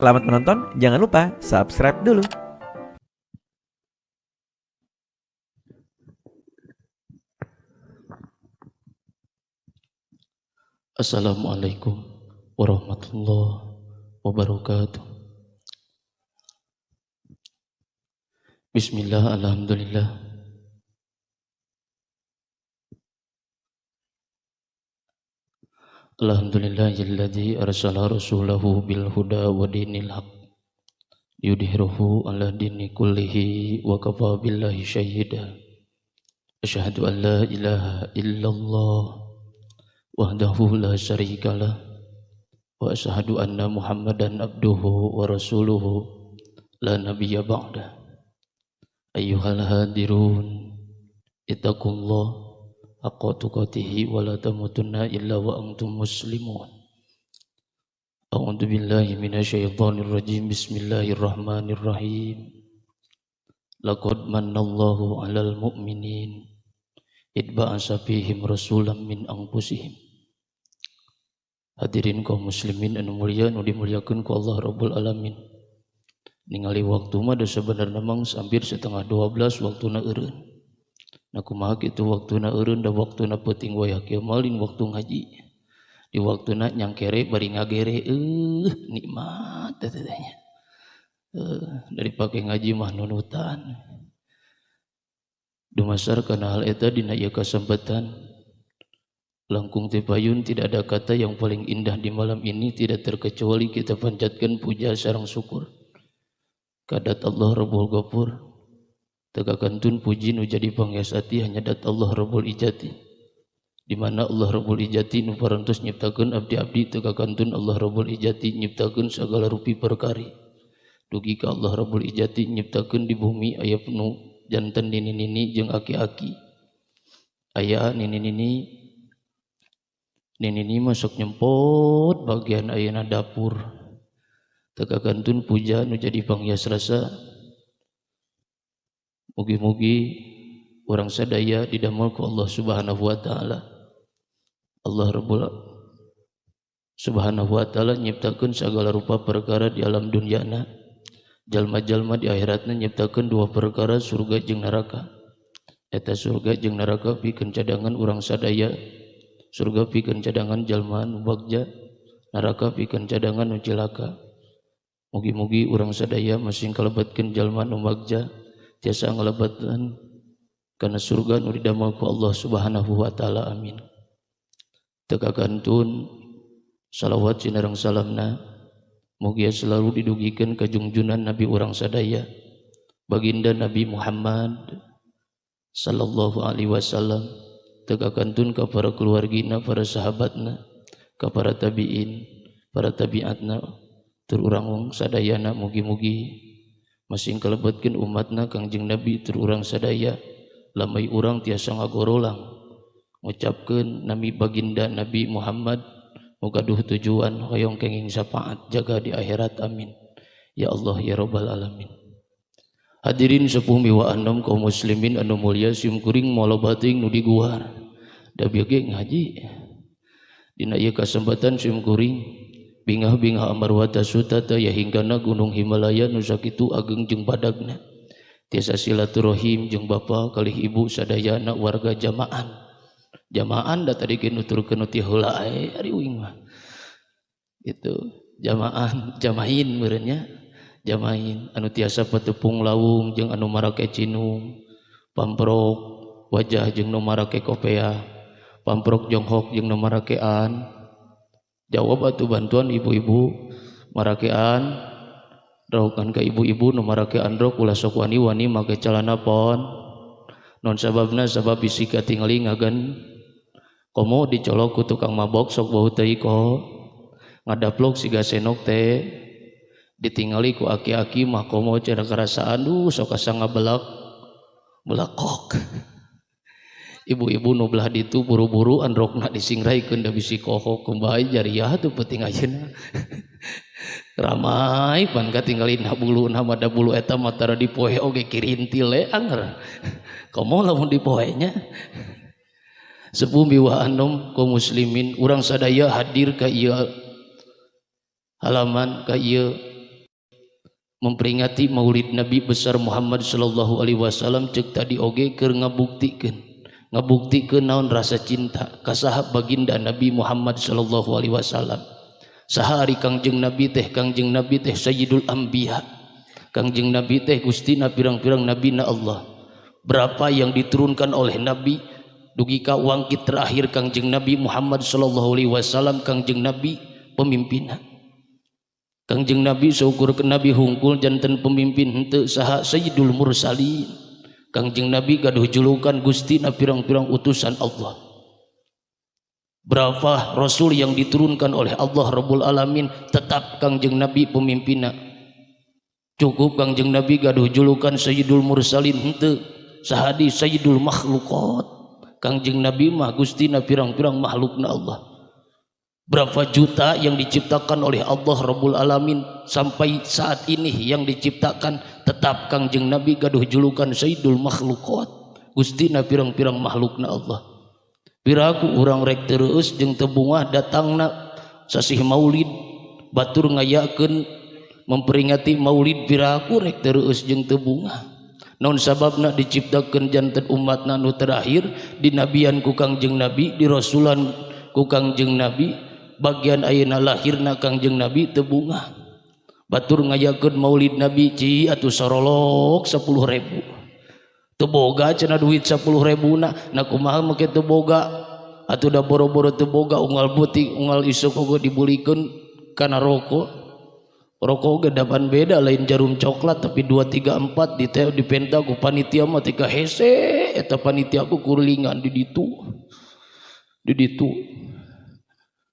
Selamat menonton, jangan lupa subscribe dulu. Assalamualaikum warahmatullahi wabarakatuh. Bismillah, alhamdulillah. Alhamdulillahilladzi arsala rasulahu bil huda wa dinil haq yudhhiruhu ala dini kullihi wa kafa billahi syahida. Asyhadu an la ilaha illallah wahdahu la syarikalah wa asyhadu anna Muhammadan abduhu wa rasuluhu la nabiyya ba'da. Ayyuhal hadirun ittaqullah haqqa tuqatih wa la tamutunna illa wa antum muslimun. A'udzu billahi minasyaitonir rajim. Bismillahirrahmanirrahim. Laqad mannallahu 'alal mu'minin id ba'atsa fihim rasulam min anfusihim. Hadirin kaum muslimin anu mulia anu dimuliakeun ku Allah Rabbul Alamin. Ningali waktu mah da sebenarnya mah hampir setengah 12 waktuna eureun. Nah kumaha kitu waktuna eureun da waktuna peuting wayah kieu malin waktu ngaji. Di waktuna nyangkere bari ngagere nikmat tetenya. Dari pake ngaji mah nunutan. Dumasar kana hal eta dina ieu kasempatan langkung teh payun tidak ada kata yang paling indah di malam ini tidak terkecuali kita panjatkan puja sareng syukur kadat Allah Rabbul Ghafur. Tegakantun puji nu jadi panghias ati hanya dat Allah Rabbul Ijati, di mana Allah Rabbul Ijati nu parantos nyiptakeun abdi-abdi. Tegakantun Allah Rabbul Ijati nyiptakeun segala rupi perkari. Dugi ka Allah Rabbul Ijati nyiptakeun di bumi aya nu janten nini-nini jeung aki-aki. Aya nini-nini masuk nyempot bagian ayeuna dapur. Tegakantun puja nu jadi panghias rasa. Mugi-mugi orang sadaya didamel ku Allah Subhanahu wa taala. Allah Rabbul Subhanahu wa taala nyiptakeun segala rupa perkara di alam dunyana. Jalma-jalma di akhiratna nyiptakeun dua perkara, surga jeung neraka. Eta surga jeung neraka pikeun cadangan urang sadaya. Surga pikeun cadangan jalma nu bagja, neraka pikeun cadangan nu cilaka. Mugi-mugi urang sadaya masing kalebatkeun jalma nu bagja tiasa ngalebatkeun kana surga nu didamel ku Allah Subhanahu wa taala. Amin. Tegakantun salawat sinareng salamna mugia selalu didugikeun ka junjunan Nabi urang sadaya baginda Nabi Muhammad sallallahu alaihi wasallam. Tegakantun ka para keluargina, para sahabatna, ka para tabi'in, para tabi'atna, tur urang sadayana mugi-mugi masing kalebetkeun umatna Kangjeng Nabi tur urang sadaya lamai urang tiasa ngagorolang ngucapkeun nami baginda Nabi Muhammad muga duh tujuan hoyong kenging syafaat jaga di akhirat. Amin ya Allah ya Rabbal Alamin. Hadirin sepuh miwa anom kaum muslimin anu mulia simkuring molobating nu diguar da bieu ngaji dina ieu kasempatan simkuring bingah-bingah amarwata sutata ya hinggana gunung Himalaya nu sakitu ageng jeung badagna tiasa silaturahim jeung bapa kalih ibu sadayana warga jamaan da tadi ke nuturkeun ti heula ari uing mah itu jamain meureunnya jamain anu tiasa patepung lawung jeung anu marake cinung pamprok wajah jeung nu marake kopea pamprok jonghok jeung nu marakean. Jawab atuh bantuan ibu-ibu marakean raukan ka ibu-ibu nu marakean rok ulah sok wani-wani make calana pon non sababna sabab bisi katingali ngagan komo dicolok ku tukang mabok sok bau teuy ko ngadaplok siga senok teh ditingali ku aki-aki mah komo cenah karasaan sok asa ngabelak belakok. Ibu-ibu nu belah ditu buru-buru androkna disingraikeun da bisi kohok kumbae jariah teu penting ayeuna. Ramai pan katinggalina buluna mada bulu eta mah tara dipoe oge kirintil le anger. Komo lamun dipoenya. Sepuh miwah anom kaum muslimin urang sadaya hadir ka ieu halaman ka ieu memperingati maulid Nabi besar Muhammad sallallahu alaihi wasallam cek tadi oge keur ngabuktikeun naon rasa cinta ka saha baginda Nabi Muhammad sallallahu alaihi wasallam. Saha ari Kangjeng Nabi teh Sayyidul Anbiya. Kangjeng Nabi teh gustina pirang-pirang nabina Allah. Berapa yang diturunkan oleh Nabi dugi ka wangkit terakhir Kangjeng Nabi Muhammad sallallahu alaihi wasallam, Kangjeng Nabi pemimpinna. Kangjeng Nabi syukur ke Nabi hungkul janten pemimpin henteu saha Sayyidul Mursalin. Kangjeng Nabi gaduh julukan gustina pirang-pirang utusan Allah. Berapa Rasul yang diturunkan oleh Allah Rabbul Alamin, tetap Kangjeng Nabi pemimpinna. Cukup Kangjeng Nabi gaduh julukan Sayyidul Mursalin henteu sahadi Sayyidul Makhluqat. Kangjeng Nabi mah gustina pirang-pirang makhlukna Allah. Berapa juta yang diciptakan oleh Allah Rabbul Alamin sampai saat ini yang diciptakan, tetap Kangjeng Nabi gaduh julukan Sayyidul Makhluqat, gustina pirang-pirang makhlukna Allah. Piraku urang rek terus jeung teu bungah datangna sasih maulid batur ngayakeun memperingati maulid, piraku rek terus jeung teu bungah. Naon sababna diciptakeun janten umatna nu terakhir, dinabian ku Kangjeng Nabi, dirasulan ku Kangjeng Nabi, bagian ayeuna lahirna Kangjeng Nabi teu bungah. Batur ngayakeun maulid Nabi ci atuh sarolok 10.000. Teu boga cenah duit 10.000 na kumaha make teu boga atuh da boro-boro teu boga, unggal butik unggal isuk oge dibulikeun kana rokok ge dapan beda lain jarum coklat tapi 2 3 4 dipenta ku panitia mah tika hese eta panitia ku kuringan di ditu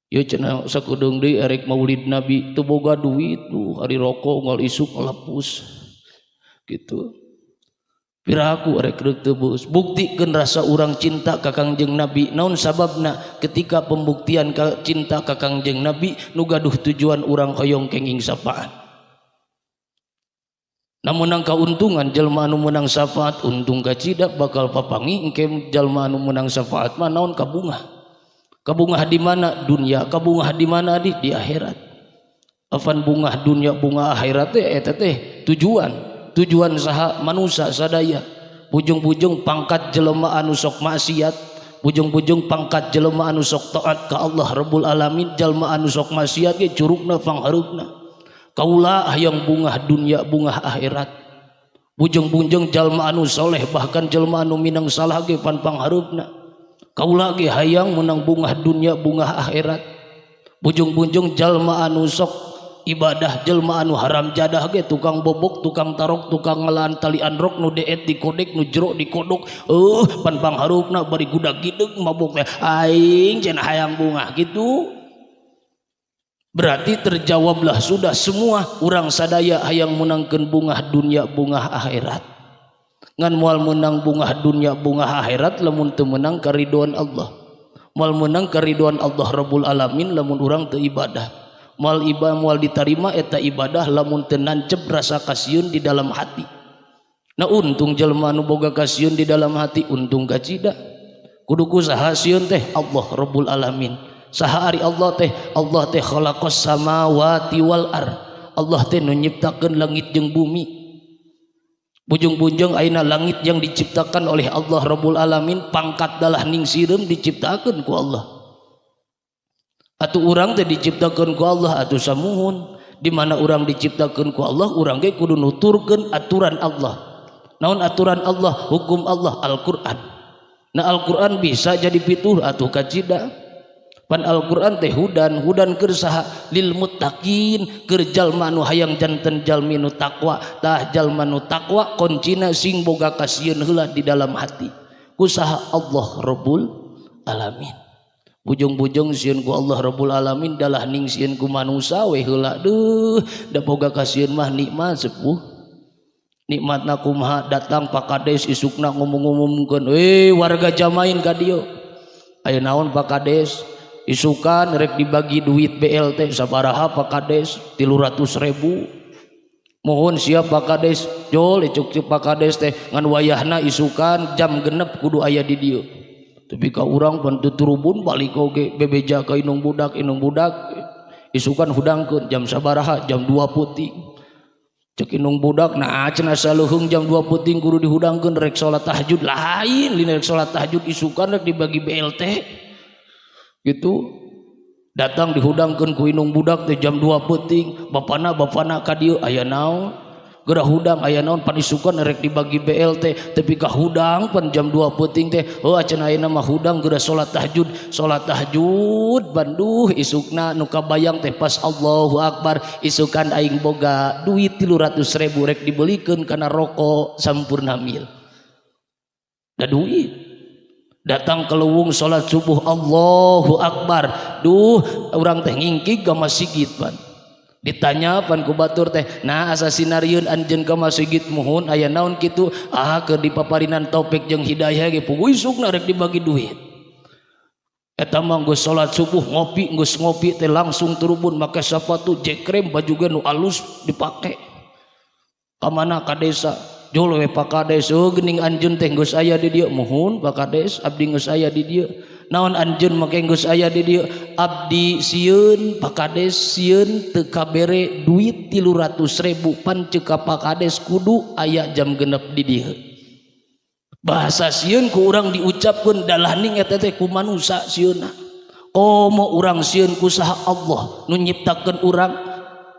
ya cenah sakudeung deui arek maulid Nabi teu boga duit tuh ari rokok unggal isuk ngelapus gitu. Piraku arek rek teu beus buktikeun rasa urang cinta ka Kangjeng Nabi. Naon sababna ketika pembuktian cinta ka Kangjeng Nabi nu gaduh tujuan urang hoyong kenging sapaan. Namun ang kauntungan jalma anu meunang syafaat untung kacida bakal papangi engke jalma anu meunang syafaat mah naon kabungah. Kabungah di mana? Dunia. Kabungah di mana di akhirat. Afan bungah dunia bunga akhirat teh eta teh tujuan saha manusia sadaya. Bujung-bujung pangkat jelema anu sok maksiat, bujung-bujung pangkat jelema anu sok taat ka Allah Rabbul Alamin, jalma anu sok maksiat ge curugna panghareupna. Kaula hayang bungah dunia bungah akhirat. Bujung-bujung jalma anu soleh bahkan jalma anu minang salah ge pan panghareupna. Kaula ge hayang menang bungah dunia bungah akhirat. Bujung-bujung jalma anu sok ibadah, jelma anu haram jadah ge tukang bobok, tukang tarok, tukang ngalaan tali androk nu deet di kodek nu jero di kodok pan panghareupna bari gudag gideg mabok teh aing cenah hayang bungah gitu. Berarti terjawablah sudah semua urang sadaya hayang menangkeun bungah dunia bungah akhirat. Ngan moal menang bungah dunia bungah akhirat lamun teu menang karidhoan Allah. Moal menang karidhoan Allah Rabbul Alamin lamun urang teu ibadah. Moal diterima eta ibadah lamun teu nancep rasa kasieun di dalam hati. Nah untung jelema anu boga kasieun di dalam hati untung kacida. Kudu kusaha sieun teh Allah Rabbul Alamin. Saha ari Allah teh khalaqas samawati wal ard. Allah teh nu nyiptakeun langit jeung bumi. Bujung-bujung ayeuna langit yang diciptakan oleh Allah Rabbul Alamin pangkat dalah ning sireum diciptakeun ku Allah. Atuh urang teh diciptakeun ku Allah atuh samuhun. Di mana urang diciptakeun ku Allah, urang ge kudu nuturkeun aturan Allah. Naon aturan Allah? Hukum Allah Al-Qur'an. Nah Al-Qur'an bisa jadi pituh atuh kacida. Pan Al-Qur'an teh hudan keur saha? Lil muttaqin, keur jalma nu hayang janten jalmi nu takwa. Tah jalma nu takwa kuncina sing boga kasieun heula di dalam hati. Ku saha? Allah Rabbul Alamin. Bujung-bujung sieun ku Allah Rabbul Alamin dalah ning sieun ku manusia we heula deuh da boga kasieun mah nikmat sepuh. Nikmatna kumaha datang Pak Kades isukna ngomong-ngomongkeun warga Jamain ka dieu. Aya naon Pak Kades? Isukan rek dibagi duit BLT sabaraha Pak Kades? 300.000. Mohon siap Pak Kades. Jol ecuk Pak Kades teh ngan wayahna isukan jam genep kudu aya di dieu. Tapi ka urang pan teu turubun balik oge bebeja ka inung budak isukan hudangkeun jam sabaraha jam 2 putih cek inung budak nah cenah saluhung jam 2 peuting kudu dihudangkeun rek salat tahajud lain lina rek salat tahajud isukan rek dibagi BLT gitu datang dihudangkeun ku inung budak teh jam 2 peuting bapana ka dieu aya naon geura hudang aya naon pan isukan rek dibagi BLT tapi ka hudang pan jam 2 peuting teh oh cenah ayeuna mah hudang geura salat tahajud banduh isukna nu kabayang teh pas Allahu Akbar isukan aing boga duit 300.000 rek dibelikeun kana rokok sampurna mil da duit datang ke leuweung salat subuh Allahu Akbar duh urang teh ngingkig ka masjid pan ditanya pan ku batur teh nah asa sinarieun anjeun ka masjid muhun aya naon kitu keur dipaparinan taufik jeung hidayah ge puguh isukna rek dibagi duit eta mah geus salat subuh geus ngopi teh langsung turubun make sapatu jekrem baju ge nu alus dipake ka mana ka desa jol we Pak Kades geuning anjeun teh geus aya di dieu muhun Pak Kades abdi geus aya di dieu naon anjeun make geus aya di dieu abdi sieun Pak Kades sieun teu kabere duit 300.000 pan ceuk ka Pak Kades kudu aya jam genep di dieu bahasa sieun ku urang diucapkeun dalaning eta teh ku manusia sieunna komo urang sieun ku saha Allah nu nyiptakeun urang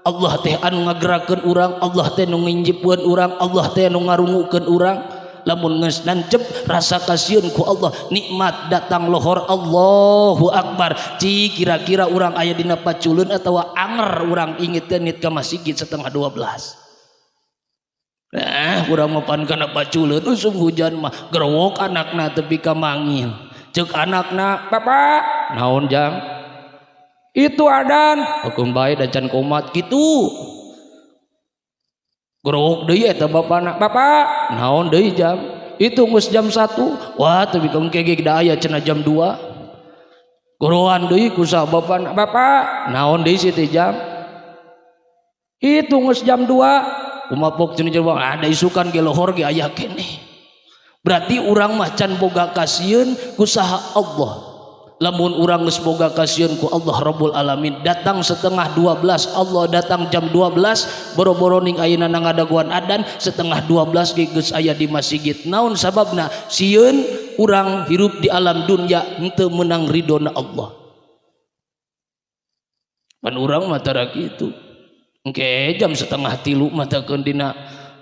Allah teh anu ngagerakeun urang Allah teh nu nginjipkeun urang Allah teh nu ngarungukeun urang lamun geus nancep rasa kasieun ku Allah nikmat datang lohor Allahu Akbar ci kira-kira urang aya dina paculeun atawa anger urang ingit nit ka masjid 11:30 urang mah pan kana paculeun usum hujan mah gerowok anakna tepi ka mangil ceuk anakna bapak naon jang itu adan hukum bae dan can komat kitu gerowok deui eta bapana bapak naon deui jam itu geus jam 1 wah tapi kengke da aya cenah jam 2 gorowan deui ku saha bapana bapak naon deui si teh jam itu geus jam 2 kumapok cenah jawab ada isukan ge lohor ge aya keneh berarti urang mah can boga kasieun ku saha Allah lamun urang geus boga kasieun ku Allah Rabbul Alamin datang 11:30 Allah datang jam 12 boro-boro ning ayeuna ngadaguan adan 11:30 ge geus aya di masjid naon sababna sieun urang hirup di alam dunya henteu meunang ridona Allah pan urang mah tara kitu engke jam 2:30 matakeun dina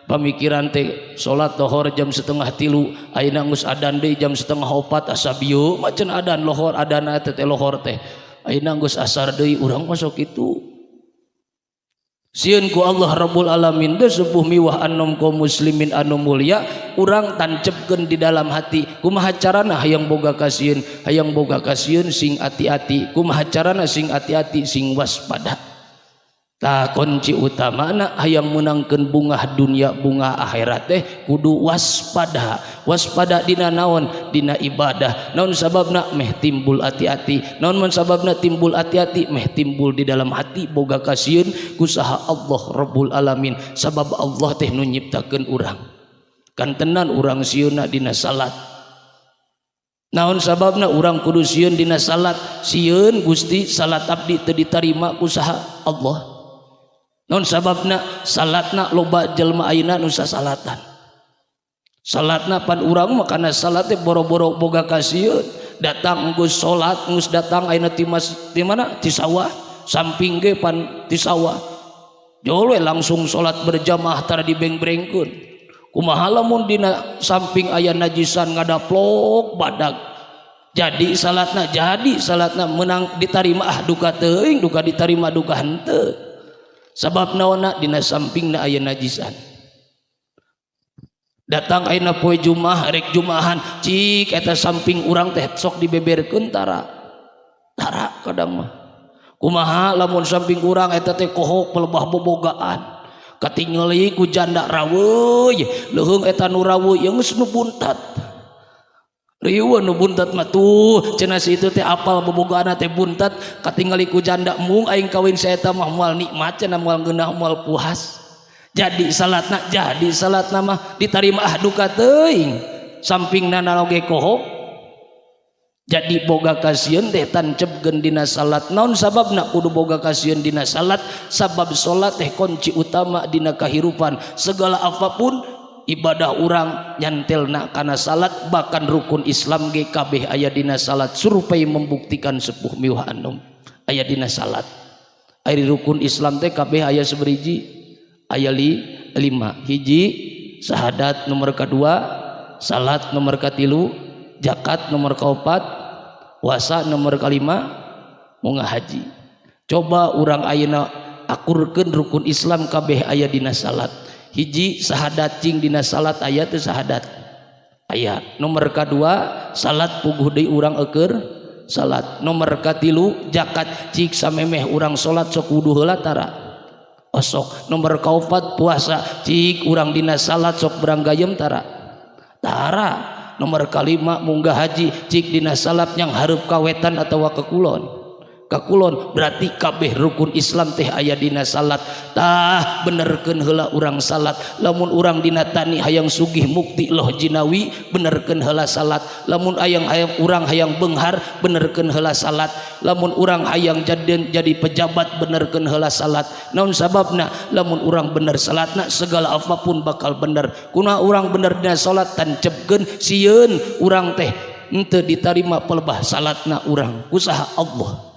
pamikiran teh salat lohor jam 3:30 ayeuna geus adan deui jam 3:30 asa bieu macan adan lohor adan teh lohor teh ayeuna geus asar deui urang masuk kitu sieun ku Allah Rabbul Alamin teh sepuh miwah anom kaum muslimin anu mulia urang tancepkeun di dalam hati kumaha carana hayang boga kasieun sing ati-ati kumaha carana sing ati-ati sing waspada tah kunci utamana hayang menangkeun bungah dunia bungah akhirat teh kudu waspada dina naon dina ibadah naon sababna meh timbul ati-ati naon mun sababna timbul ati-ati meh timbul di dalam hati boga kasieun ku saha Allah Rabbul Alamin sabab Allah teh nu nyiptakeun urang kan tenan urang sieunna dina salat naon sababna urang kudu sieun dina salat sieun Gusti salat abdi teu ditarima ku saha Allah non sababna salatna loba jelma ayeuna nu sasalatan salatna pan urang mah kana salat teh boro-boro boga kasieun datang geus salat geus datang ayeuna ti mana ti sawah samping ge pan ti sawah jol we langsung salat berjamaah tara dibeng-brengkeun kumaha lamun dina samping aya najisan ngadaplok badag jadi salatna menang ditarima duka teuing duka ditarima duka henteu sabab naonna dina sampingna aya najisan datang ayeuna poe Jumaah rek Jumaahan cik eta samping urang teh sok dibeberkeun tara kadang mah kumaha lamun samping urang eta teh kohok pelebah bobogaan katingali ku janda raweuy leuheung eta nu raweuy geus nu buntat rieueun nu buntat mah tuh cenah si itu teh apal bobogaana teh buntat katingali ku janda mung aing kawin saeta mah moal nikmat cenah moal geunah moal puas jadi salatna mah ditarima duka teuing sampingna naloge kohok Jadi boga kasieun teh tancebkeun dina salat. Naon sababna kudu boga kasieun dina salat? Sabab salat teh kunci utama dina kahirupan. Segala apapun ibadah urang nyantelna kana salat, bahkan rukun Islam ge kabeh aya dina salat. Surupay membuktikan sepuh miwah anom aya dina salat. Ari rukun Islam teh kabeh aya saberiji? Aya 5. Hiji syahadat, nomor kedua salat, nomor katilu zakat, nomor keempat puasa, nomor kelima munggah haji. Coba urang ayeuna akurkeun rukun Islam kabeh aya dina salat. Hiji syahadat cing dina salat aya teu syahadat? Aya. Nomor kedua salat puguh deui urang eukeur salat. Nomor katilu zakat cing samemeh urang salat sok wudu heula tara? Osok. Nomor kaopat puasa cing urang dina salat sok beranggayem tara? Tara. Nomor kalima munggah haji cik dina salat yang hareup kawetan atau kakulon. Kakulon berarti kabeh rukun Islam teh aya dina salat. Tah benerkeun heula urang salat. Lamun urang dina tani hayang sugih mukti loh jinawi, benerkeun heula salat. Lamun hayang urang hayang beunghar, benerkeun heula salat. Lamun urang hayang jadi pejabat, benerkeun heula salat. Naon sababna? Lamun urang bener salatna segala apapun bakal bener. Kunaha urang bener dina salat tancebkeun sieun urang teh henteu ditarima pelebah salatna urang kusaha Allah.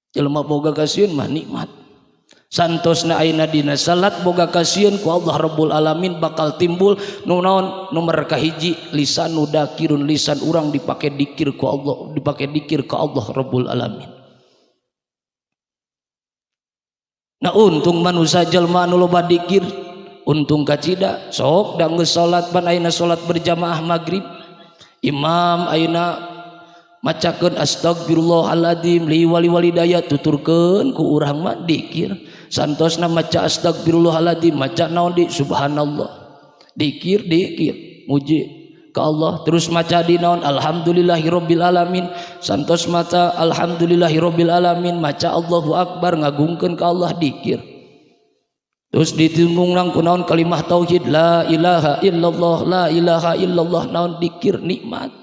Jelema boga kasieun mah nikmat. Santosna ayeuna dina salat boga kasieun ku Allah Rabbul Alamin bakal timbul nu naon? Nomor kahiji lisan dakirun, lisan urang dipake dikir ku Allah, dipake dikir ka Allah Rabbul Alamin. Nah untung manusia jelema anu loba dikir, untung kacida sok da geus salat pan ayeuna salat berjamaah maghrib imam ayeuna macakeun astagfirullahaladzim li wali walidayah tuturkeun ku urang mah dikir. Santosna maca astagfirullahaladzim maca naon di subhanallah dikir muji ka Allah. Terus maca di naon alhamdulillahirabbil alamin. Santos maca alhamdulillahirabbil alamin maca Allahu akbar ngagungkeun ka Allah dikir. Terus ditimbung ku naon kalimah tauhid la ilaha illallah, la ilaha illallah, naon dikir nikmat.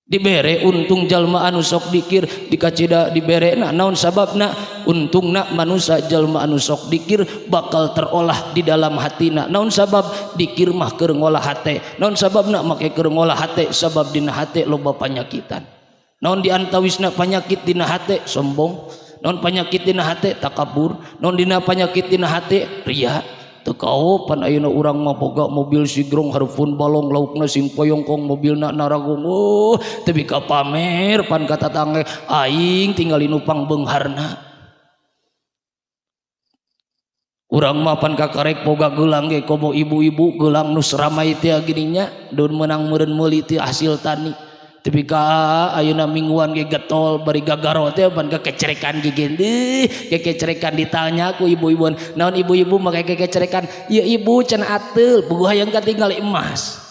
Dibere untung jalma anu sok dikir dikacida dibere naon sababna? Untungna manusia jalma anu sok dikir bakal terolah di dalam hatina. Naon sabab? Dikir mah keur ngolah hate. Naon sababna make keur ngolah hate? Sabab dina hate loba panyakitan. Naon diantawisna panyakit dina hate? Sombong. Naon panyakit dina hate? Takabur. Naon dina panyakit dina hate? Ria. Teu kaopan ayeuna urang mah boga mobil sigrong hareupeun balong laukna simpoyongkong mobilna naragong teu bika pamer pan ka tatangge aing tinggali nupang beungharna. Urang mah pan kakarek boga geulang ge komo ibu-ibu geulang nu seramai teh gini nya daun meunang meureun meuli teh hasil tani. Tapi ka ayeuna mingguan ge getol bari gagaro teh pan kekecerekan gigin deui kekecerekan ditanya ku ibu-ibuan naon ibu-ibu make kekecerekan ieu ibu cenah ateul puguh hayang katingali emas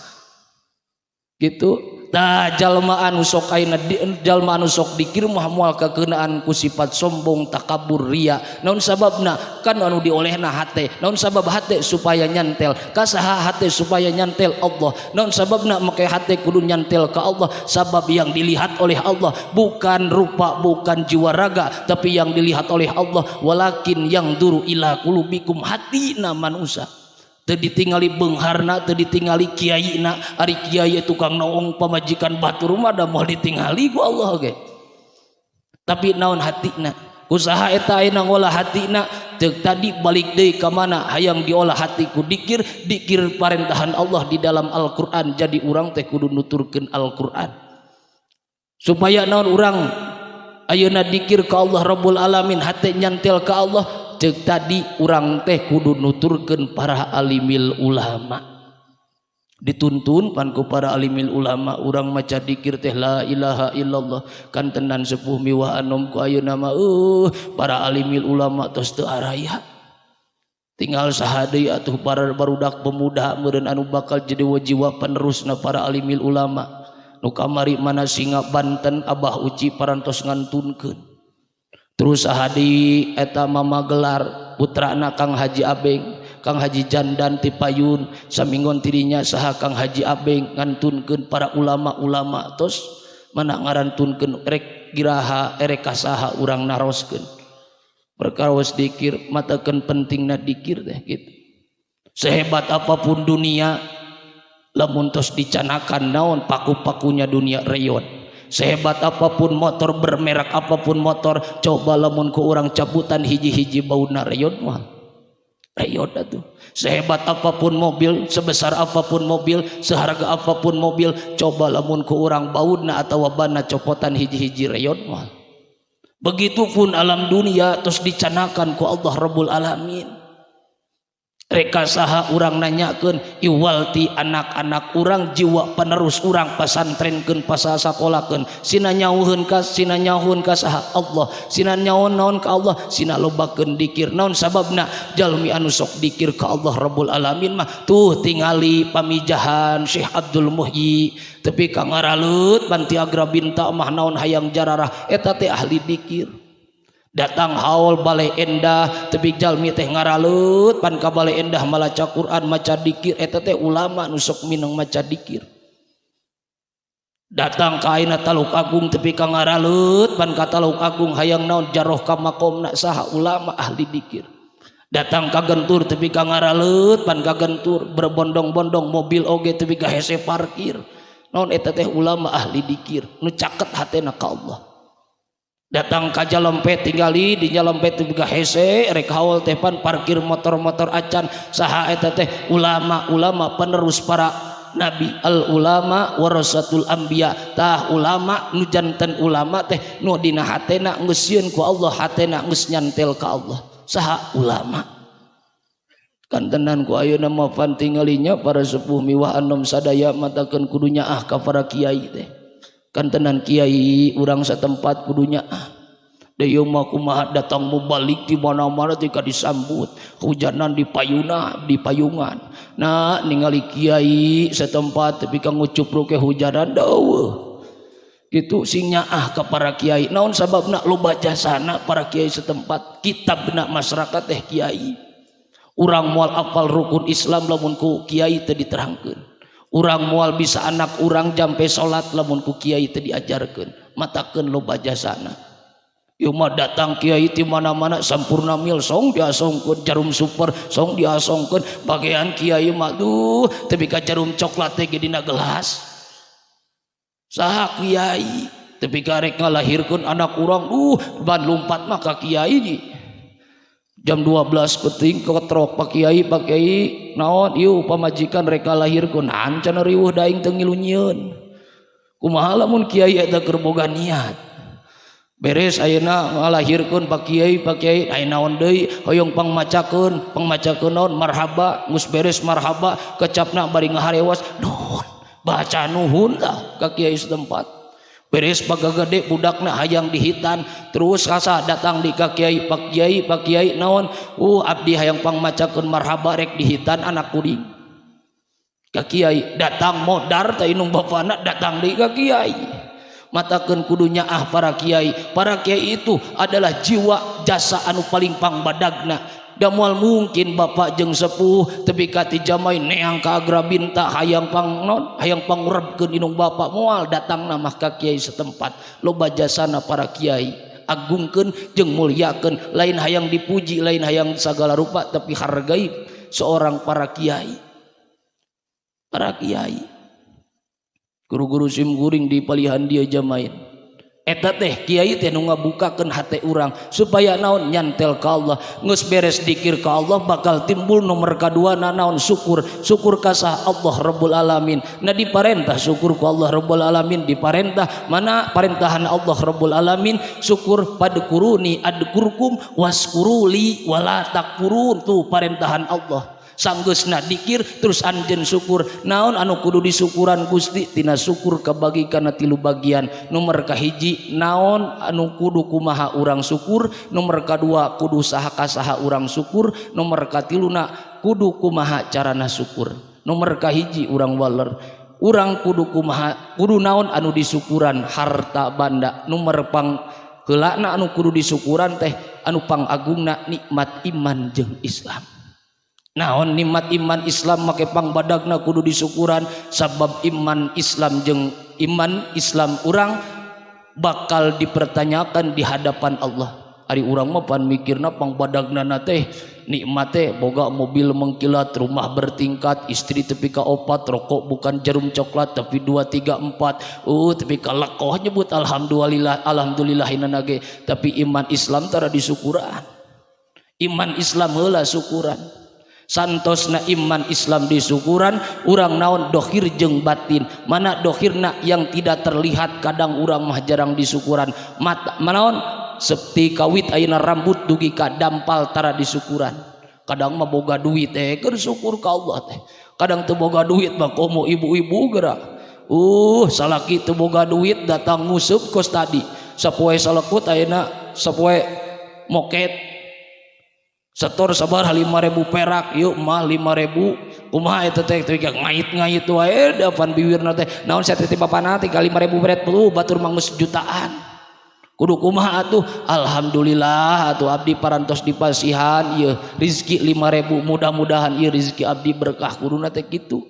gitu. Tah jalma anu sok ayeuna jalma anu sok dikir mah moal kakeunaan ku sifat sombong takabur ria. Naon sababna? Kan anu diolehna hate. Naon sabab hate? Supaya nyantel ka saha hate? Supaya nyantel Allah. Naon sababna make hate kudu nyantel ka Allah? Sabab yang dilihat oleh Allah bukan rupa, bukan jiwa raga, tapi yang dilihat oleh Allah walakin yang duru ila qulubikum, hatina manusia. Teu ditingali beungharna, teu ditingali kiaina. Ari kiai tukang naong pamajikan batur mah da moal ditingali ku Allah ge. Tapi naon hatina? Usaha eta ayeuna ngolah hatina teu tadi balik deui ka mana? Hayang diolah hati ku dikir, dikir parentahan Allah di dalam Al-Qur'an. Jadi urang teh kudu nuturkeun Al-Qur'an. Supaya naon urang ayeuna dikir ka Allah Rabbul Alamin, hate nyantel ka Allah. Cek tadi urang teh kudu nuturkeun para alimil ulama. Dituntun pan ku para alimil ulama urang maca dikir teh la ilaha illallah kan tenan sepuh miwah anom ku ayeuna mah para alimil ulama tos teu araya. Tinggal saha deui atuh para barudak pemuda meureun anu bakal jadi jiwa penerusna para alimil ulama. Nu kamari mana singa Banten Abah Uci parantos ngantunkeun. Terus saha deui eta mama gelar putrana Kang Haji Abeng Kang Haji Jandan ti Payun saminggon tirinya saha Kang Haji Abeng ngantunkeun para ulama-ulama tos mana ngarantunkeun rek giraha erek kasaha urang naroskeun perkaros dikir matakeun pentingna dikir teh gitu. Sehebat apapun dunia lamun tos dicanakan naon paku-pakunya dunia reot. Sehebat apapun motor bermerek apapun motor coba lamun ku urang cabutan hiji-hiji bauna reot mah reot atuh. Sehebat apapun mobil sebesar apapun mobil seharga apapun mobil coba lamun ku urang bauna atawa bana copotan hiji-hiji reot mah. Begitupun alam dunia terus dicanakan ku Allah Rabbul Alamin. Reka saha urang nanyakeun iwalti anak-anak urang jiwa penerus urang pasantrenkeun pasasakolakeun sina nyauhun ka saha Allah sina nyaon naon ka Allah sina lobakeun dikir naon sababna jalmi anu sok dikir ka Allah Rabbul Alamin mah tuh tingali pamijahan Syekh Abdul Muhyi tapi ka ngaralut Banti Agra Binta mah naon hayang jararah eta teh ahli dikir. Datang haul balai endah tapi jalmi teh ngaralut pan ka balai endah malaca Quran maca dikir eta teh ulama nu sok mineng maca dikir. Datang ka ayeuna Taluk Agung tapi ka ngaralut pan ka Taluk Agung hayang naon jaroh ka makomna saha ulama ahli dikir. Datang ka Gentur tapi ka ngaralut pan ka Gentur berbondong-bondong mobil oge tapi ka hese parkir naon eta teh ulama ahli dikir nu caket hatena ka Allah. Datang ka Jalempet tinggali di Jalempet teh ka hese rek haul teh pan parkir motor-motor acan saha eta teh ulama-ulama penerus para nabi al ulama warasatul anbiya tah ulama nu janten ulama teh nu dina hatena geus sieun ku Allah hatena geus nyantel ka Allah saha ulama kan tenan ku ayeuna mah pan tingalinya para sepuh miwah anom sadaya matakeun kudu nyaah ka para kiai teh kan tenan kiai urang satempat kudunya deui mah kumaha datang mubalik di mana-mana tika disambut hujanan di payungan nah ningali kiai satempat tapi ka ngucupruk ke hujanan deueuh kitu sing nyaah ka para kiai naon sababna loba jasana para kiai satempat kitabna masyarakat teh kiai urang moal apal rukun Islam lamun ku kiai teu diterangkeun. Urang mual bisa anak urang jampe salat lamun ku kiai teu diajarkeun matakeun loba jasana. Ieu mah datang kiai ti mana-mana sampurna mil song diasongkeun jarum super song diasongkeun bagean kiai mah duh tepi ka jarum coklat teh dina gelas. Saha kiai tepi ka rek ngalahirkeun anak urang ban lumpat mah ka kiai jam 12 penting ketrok pak kiai naon ieu pamajikan rek lahirkeun can riweuh daing teu ngilunyeun kumaha lamun kiai eta keur boga niat beres ayeuna ngalahirkeun pak kiai aya naon deui hoyong pangmacakeun naon marhaba geus beres marhaba kecapna bari ngaharewas nuhun baca nuhun tah ka kiai setempat beres bagagede budakna hayang dihitan terus kasa datang di ka kiai pak kiai naon abdi hayang pangmacakeun marhaba rek dihitan anak kuring ka kiai datang modar teh inung bapana datang di ka kiai matakeun kudu nyaah para kiai itu adalah jiwa jasa anu paling pangbadagna da moal mungkin bapak jeung sepuh tepi ka ti jamai neang ka Agra Binta hayang pangurebkeun inung bapak moal datangna mah ka kiai setempat loba jasana para kiai agungkeun jeung mulyakeun lain hayang dipuji lain hayang sagala rupa tapi hargai seorang para kiai guru-guru simkuring di palihan dia jamain eta teh kiai teh nu ngabukakeun hate urang supaya naon nyantel ka Allah geus beres dikir ka Allah bakal timbul nomor kaduana naon syukur ka sah Allah Rabbul Alamin na diparentah syukur ku Allah Rabbul Alamin diparentah mana parentahan Allah Rabbul Alamin syukur padkuruni adkurkum waskuruli wala takfurun tuh parentahan Allah sanggeusna dikir terus anjeun syukur naon anu kudu disukuran Gusti tina syukur kabagi kana 3 bagian nomor kahiji naon anu kudu kumaha urang syukur nomor kadua kudu saha kasaha urang syukur nomor katiluna kudu kumaha carana syukur nomor kahiji urang waler urang kudu kumaha kudu naon anu disukuran harta banda nomor pang heulana anu kudu disukuran teh anu pangagungna nikmat iman jeung Islam Naon nikmat iman Islam make pangbadagna kudu disukuran sabab iman Islam jeung iman Islam urang bakal dipertanyakan di hadapan Allah. Ari urang mah pan mikirna pangbadagnana teh nikmat teh boga mobil mengkilat, rumah bertingkat, istri tepi ka 4, rokok bukan jarum coklat tapi 2 3 4. Tapi kalakoh nyebut alhamdulillah inanage. Tapi iman Islam tara disukuran. Iman Islam heula syukuran. Santosna iman Islam disukuran urang naon dohir jeung batin. Mana dohirna yang tidak terlihat kadang urang mah jarang disukuran. Manaon septi kawit ayeuna rambut dugi ka dampal tara disukuran. Kadang mah boga duit teh keur syukur ka Allah teh. Kadang teu boga duit mah komo ibu-ibu geura. Salaki teu boga duit datang nguseup kos tadi. Sapoe salekut ayeuna sapoe moket setor sabar 5.000 perak yuk mah 5.000 kumaha eta teh ngait-ngait wae dapan bibirna teh naon saya titip bapana teh 5.000 perak batur mangus jutaan kudu kumaha atuh alhamdulillah atuh abdi parantos dipasihan ieu rezeki 5.000 mudah-mudahan ieu rezeki abdi berkah kuduna teh kitu.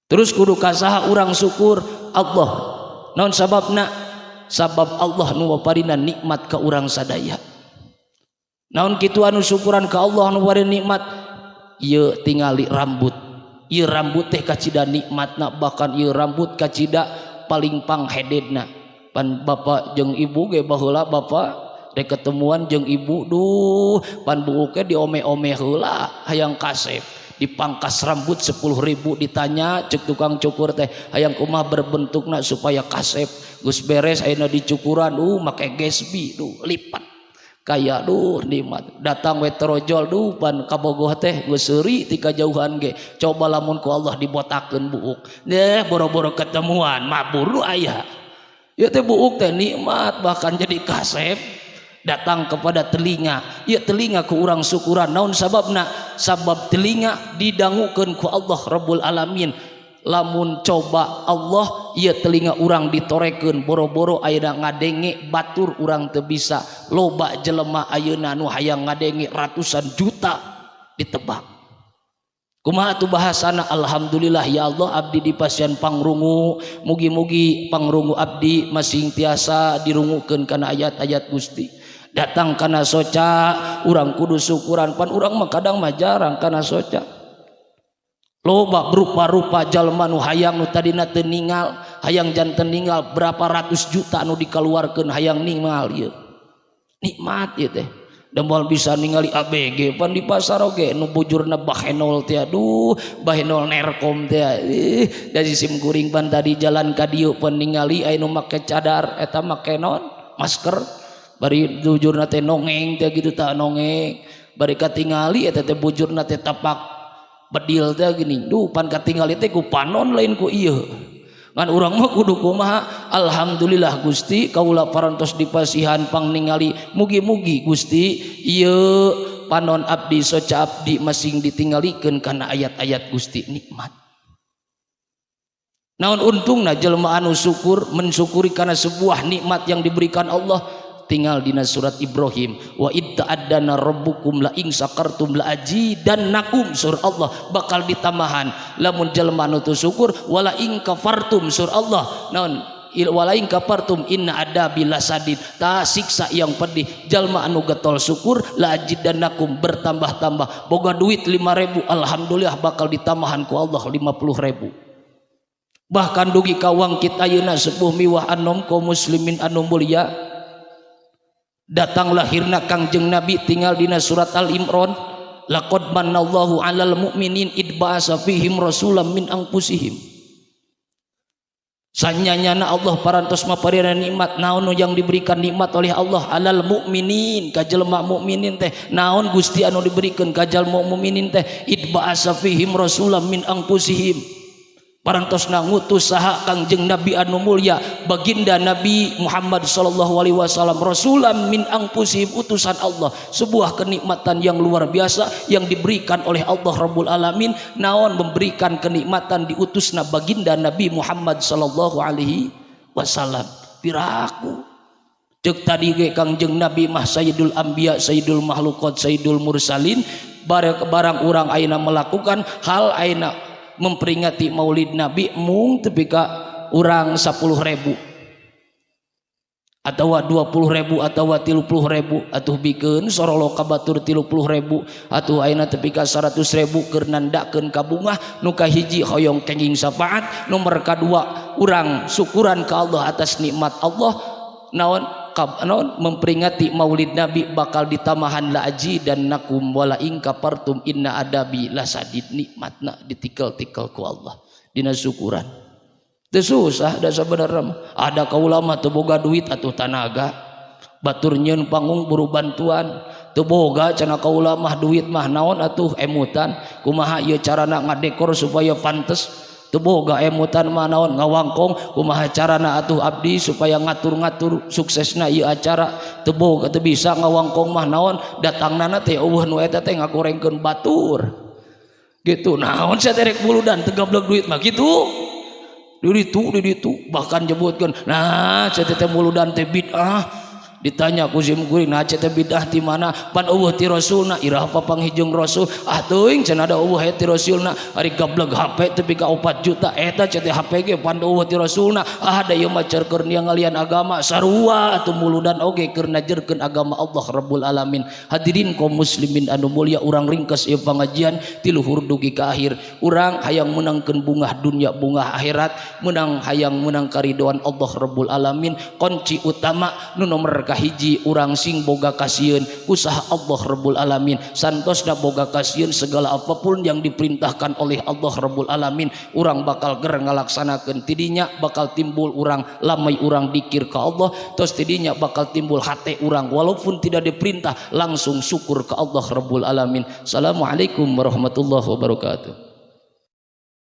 Terus kudu kasaha urang syukur Allah naon sababna sabab Allah nu parinna nikmat ka urang sadaya. Naon kitu anu syukuran ka Allah anu bari nikmat ieu tingali rambut. Ieu rambut teh kacida nikmatna bahkan ieu rambut kacida paling panghededna. Pan bapak jeung ibu ge baheula bapak rek ketemuan jeung ibu duh pan buuk ge diome-ome heula hayang kasep dipangkas rambut 10.000 ditanya cek tukang cukur teh hayang kumaha berbentukna supaya kasep geus beres ayeuna dicukuran make gesbi lipat kaya nikmat datang we terojol pan kabogoh teh geus seuri ti kajauhan ge coba lamun ku Allah dibotakeun buuk boro-boro ketemuan mabur aya ieu teh buuk teh nikmat bahkan jadi kasep datang kepada telinga ieu telinga ku urang syukuran naon sababna sabab telinga didangukeun ku Allah Rabbul Alamin lamun coba Allah ieu telinga urang ditorekeun boro-boro ayeuna ngadenge batur urang teu bisa loba jelema ayeuna nu hayang ngadenge ratusan juta ditebak kumaha atuh bahasana alhamdulillah ya Allah abdi dipasihan pangrungu mugi-mugi pangrungu abdi masing tiasa dirungukeun kana ayat-ayat Gusti datang kana soca urang kudu syukuran pan urang mah kadang mah jarang kana soca loba berupa-rupa jalma nu hayang nu tadina teu ningal hayang janten ningal berapa ratus juta nu dikaluarkeun hayang ningal ieu nikmat ieu teh da moal bisa ningali ABG pan di pasar oge nu bujurna bahenol teh aduh bahenol nerkom teh dari sim kuring pan tadi jalan ka dieu pan ningali aya nu make cadar eta make naon masker bari bujurna teh nongeng teh gitu tah nongeng bari katingali eta teh bujurna teh tapak bedil teh gini pan katingali teh ku panon lain ku ieu ngan urang mah kudu kumaha alhamdulillah Gusti kaula parantos dipasihan pangningali mugi-mugi Gusti ieu panon abdi soca abdi masing ditinggalikeun kana ayat-ayat Gusti nikmat naon untungna jelema anu syukur mensyukuri kana sebuah nikmat yang diberikan Allah tinggal dina surat Ibrahim wa idza adana rabbukum la ing sakartum la ajidannakum surah Allah bakal ditambahan lamun jelema anu teu syukur wala ing kafartum surah Allah naon wala ing kafartum inna adabi lasadid ta siksa yang pedih jalma anu getol syukur la ajidannakum bertambah-tambah boga duit 5.000 alhamdulillah bakal ditambahan ku Allah 50.000 bahkan dugi ka wangkit ayeuna sepuh miwah anom kaum muslimin anu mulia datang lahirna Kangjeng Nabi tinggal dina surat Al-Imran laqad manallahu 'alal mu'minin id ba'asa fihim rasulam min anfusihim sanyanyana Allah parantos maparina nikmat naon yang diberikan nikmat oleh Allah alal mu'minin ka jelema mukminin teh naon Gusti anu diberikan ka jalma mukminin teh id ba'asa fihim rasulam min anfusihim parantosna ngutus saha Kangjeng Nabi anu mulya baginda Nabi Muhammad sallallahu alaihi wasallam rasulan min anfusihim utusan Allah sebuah kenikmatan yang luar biasa yang diberikan oleh Allah Rabbul Alamin naon memberikan kenikmatan diutusna baginda Nabi Muhammad sallallahu alaihi wasallam piraku cek tadi ge Kangjeng Nabi mah sayyidul anbiya sayyidul makhluqat sayyidul mursalin barang urang ayeuna melakukan hal ayeuna memperingati Maulid Nabi mung tepi ka urang 10.000 atau 20.000 atau 30.000 atuh bikeun sorolo ka batur 30.000 atuh ayeuna tepi ka 100.000 keur nandakeun ka bungah nu kahiji hoyong kenging syafaat nomor kadua urang syukuran ka Allah atas nikmat Allah naon memperingati Maulid Nabi bakal ditamahan la aji dan nakum wala ing kapartum inna adabi la sadid nikmatna ditikel-tikel ku Allah dina syukuran. Teu susah da sabenerna ada kaulama teu boga duit atuh tanaga batur nyeun panggung buru bantuan teu boga cenah kaulama duit mah naon atuh emutan kumaha ieu carana ngadekor supaya pantes teu boga emutan mah naon ngawangkong kumaha carana atuh abdi supaya ngatur-ngatur suksesna ieu acara teu boga teu bisa ngawangkong mah naon datangna teh eueuh nu eta teh ngagorengkeun batur gitu naon saterek buludan teu gablek duit mah kitu di ditu bahkan nyebutkan nah cete muludan teh bid'ah ditanya ku sim kuring nah cete bid'ah ti mana pan eueuh ti rasulna irah papanghijung rasul teuing cenah da eueuh ti rasulna ari gablek HP tepi ka 4 juta eta cete HP ge pan eueuh ti rasulna da ieu mah keur nia ngalian agama sarua atuh muludan oge keur najerkeun agama Allah Rabbul Alamin. Hadirin kaum muslimin anu mulia urang ringkes ieu pangajian ti luhur dugi ka akhir urang hayang menangkeun bungah dunya bungah akhirat menang hayang menang karidhoan Allah Rabbul Alamin. Kunci utama nu nomor kahiji urang sing boga kasieun usaha Allah Rabbul Alamin santosna boga kasieun segala apapun yang diperintahkan oleh Allah Rabbul Alamin urang bakal ger ngalaksanakeun tidinya bakal timbul urang lamai urang dikir ka Allah tos tidinya bakal timbul hate urang walaupun tidak diperintah langsung syukur ka Allah Rabbul Alamin. Assalamualaikum warahmatullahi wabarakatuh.